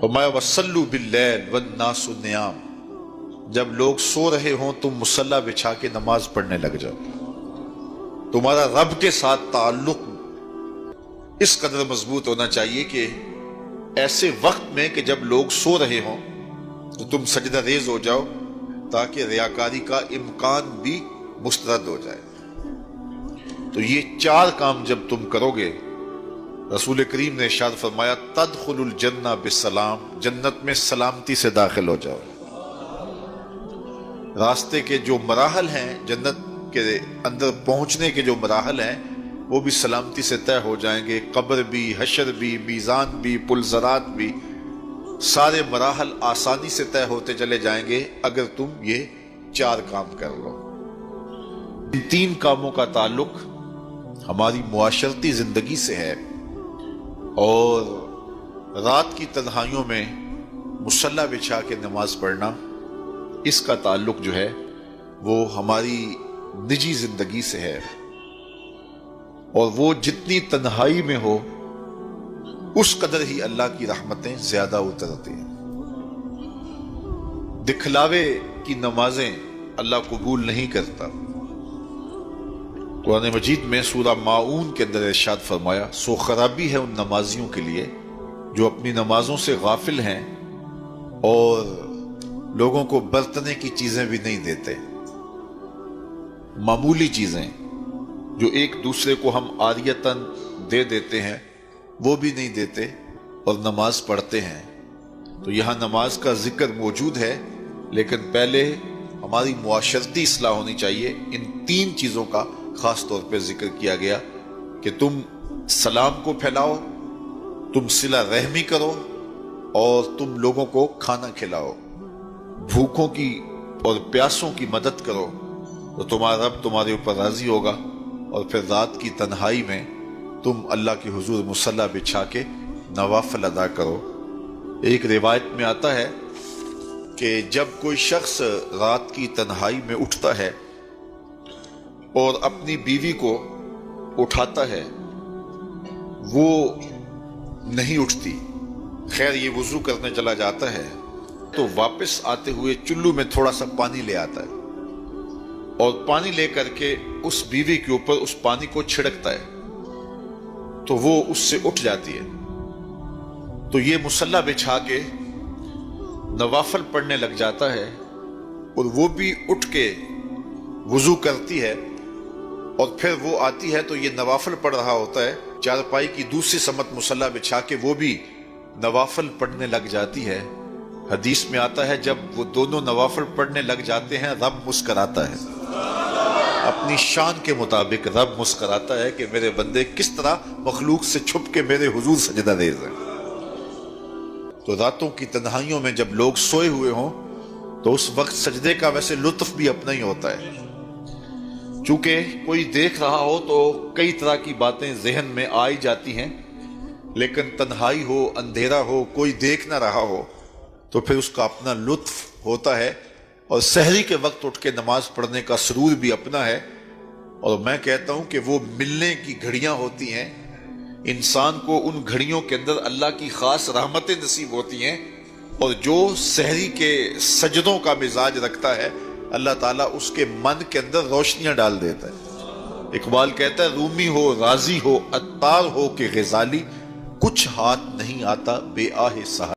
فرمایا وَصَلُّوا بِاللَّيْلِ وَالنَّاسُ نِيَامٌ، جب لوگ سو رہے ہوں تم مصلی بچھا کے نماز پڑھنے لگ جاؤ۔ تمہارا رب کے ساتھ تعلق اس قدر مضبوط ہونا چاہیے کہ ایسے وقت میں کہ جب لوگ سو رہے ہوں تو تم سجدہ ریز ہو جاؤ، تاکہ ریاکاری کا امکان بھی مسترد ہو جائے۔ تو یہ چار کام جب تم کرو گے، رسول کریم نے ارشاد فرمایا تدخل الجنہ بالسلام، جنت میں سلامتی سے داخل ہو جاؤ۔ راستے کے جو مراحل ہیں، جنت کے اندر پہنچنے کے جو مراحل ہیں، وہ بھی سلامتی سے طے ہو جائیں گے۔ قبر بھی، حشر بھی، میزان بھی، پلزرات بھی، سارے مراحل آسانی سے طے ہوتے چلے جائیں گے اگر تم یہ چار کام کر لو۔ ان تین کاموں کا تعلق ہماری معاشرتی زندگی سے ہے، اور رات کی تنہائیوں میں مصلی بچھا کے نماز پڑھنا، اس کا تعلق جو ہے وہ ہماری نجی زندگی سے ہے، اور وہ جتنی تنہائی میں ہو اس قدر ہی اللہ کی رحمتیں زیادہ اترتی ہیں۔ دکھلاوے کی نمازیں اللہ قبول نہیں کرتا۔ قرآن مجید میں سورہ ماعون کے اندر ارشاد فرمایا سو خرابی ہے ان نمازیوں کے لیے جو اپنی نمازوں سے غافل ہیں اور لوگوں کو برتنے کی چیزیں بھی نہیں دیتے، معمولی چیزیں جو ایک دوسرے کو ہم عاریتاً دے دیتے ہیں وہ بھی نہیں دیتے اور نماز پڑھتے ہیں۔ تو یہاں نماز کا ذکر موجود ہے، لیکن پہلے ہماری معاشرتی اصلاح ہونی چاہیے۔ ان تین چیزوں کا خاص طور پہ ذکر کیا گیا کہ تم سلام کو پھیلاؤ، تم صلہ رحمی کرو، اور تم لوگوں کو کھانا کھلاؤ، بھوکوں کی اور پیاسوں کی مدد کرو، تو تمہارا رب تمہارے اوپر راضی ہوگا، اور پھر رات کی تنہائی میں تم اللہ کے حضور مصلی بچھا کے نوافل ادا کرو۔ ایک روایت میں آتا ہے کہ جب کوئی شخص رات کی تنہائی میں اٹھتا ہے اور اپنی بیوی کو اٹھاتا ہے، وہ نہیں اٹھتی، خیر یہ وضو کرنے چلا جاتا ہے تو واپس آتے ہوئے چلو میں تھوڑا سا پانی لے آتا ہے، اور پانی لے کر کے اس بیوی کے اوپر اس پانی کو چھڑکتا ہے تو وہ اس سے اٹھ جاتی ہے۔ تو یہ مصلی بچھا کے نوافل پڑھنے لگ جاتا ہے، اور وہ بھی اٹھ کے وضو کرتی ہے، اور پھر وہ آتی ہے تو یہ نوافل پڑھ رہا ہوتا ہے، چارپائی کی دوسری سمت مصلی بچھا کے وہ بھی نوافل پڑھنے لگ جاتی ہے۔ حدیث میں آتا ہے جب وہ دونوں نوافل پڑھنے لگ جاتے ہیں رب مسکراتا ہے، اپنی شان کے مطابق رب مسکراتا ہے کہ میرے بندے کس طرح مخلوق سے چھپ کے میرے حضور سجدہ ریز ہیں۔ تو راتوں کی تنہائیوں میں جب لوگ سوئے ہوئے ہوں تو اس وقت سجدے کا ویسے لطف بھی اپنا ہی ہوتا ہے، چونکہ کوئی دیکھ رہا ہو تو کئی طرح کی باتیں ذہن میں آئی جاتی ہیں، لیکن تنہائی ہو، اندھیرا ہو، کوئی دیکھ نہ رہا ہو تو پھر اس کا اپنا لطف ہوتا ہے، اور سحری کے وقت اٹھ کے نماز پڑھنے کا سرور بھی اپنا ہے۔ اور میں کہتا ہوں کہ وہ ملنے کی گھڑیاں ہوتی ہیں، انسان کو ان گھڑیوں کے اندر اللہ کی خاص رحمتیں نصیب ہوتی ہیں، اور جو سحری کے سجدوں کا مزاج رکھتا ہے اللہ تعالیٰ اس کے من کے اندر روشنیاں ڈال دیتا ہے۔ اقبال کہتا ہے رومی ہو، رازی ہو، عطار ہو کہ غزالی، کچھ ہاتھ نہیں آتا بے آہ سحر۔